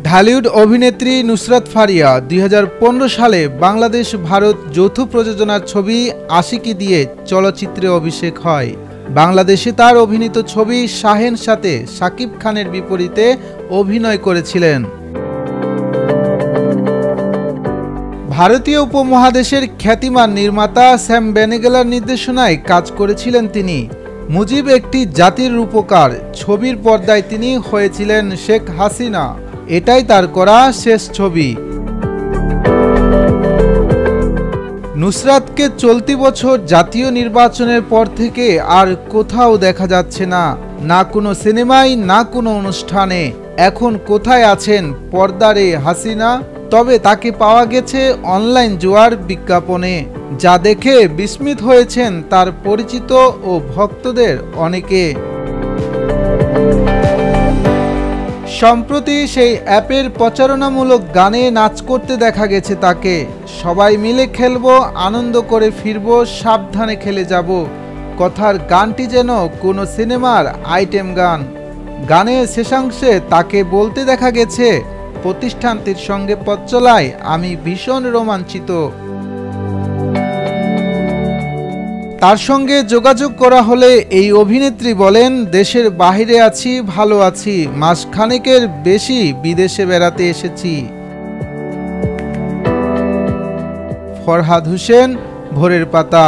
ঢালিউড অভিনেত্রী নুসরাত ফারিয়া ২০১৫ সালে বাংলাদেশ ভারত যৌথ প্রযোজনার ছবি আশিকি দিয়ে চলচ্চিত্রে অভিষেক হয়। বাংলাদেশে তার অভিনীত ছবি শাহেন সাথে শাকিব খানের বিপরীতে অভিনয় করেছিলেন। ভারতীয় উপমহাদেশের খ্যাতিমান নির্মাতা স্যাম বেনেগালার নির্দেশনায় কাজ করেছিলেন তিনি। মুজিব একটি জাতির রূপকার ছবির পর্দায় তিনি হয়েছিলেন শেখ হাসিনা। এটাই তার করা শেষ ছবি। নুসরাতকে চলতি বছর জাতীয় নির্বাচনের পর থেকে আর কোথাও দেখা যাচ্ছে না, না কোনো সিনেমায় না কোনো অনুষ্ঠানে। এখন কোথায় আছেন পর্দার এই হাসিনা? তবে তাকে পাওয়া গেছে অনলাইন জুয়ার বিজ্ঞাপনে, যা দেখে বিস্মিত হয়েছেন তার পরিচিত ও ভক্তদের অনেকে। সম্প্রতি সেই অ্যাপের প্রচারণামূলক গানে নাচ করতে দেখা গেছে তাকে। সবাই মিলে খেলবো, আনন্দ করে ফিরবো, সাবধানে খেলে যাব, কথার গানটি যেন কোনো সিনেমার আইটেম গান। গানের শেষাংশে তাকে বলতে দেখা গেছে, প্রতিষ্ঠানটির সঙ্গে পথ চলায় আমি ভীষণ রোমাঞ্চিত। তার সঙ্গে যোগাযোগ করা হলে এই অভিনেত্রী বলেন, দেশের বাইরে আছি, ভালো আছি, মাসখানেকের বেশি বিদেশে বেড়াতে এসেছি। ফরহাদ হোসেন, ভোরের পাতা।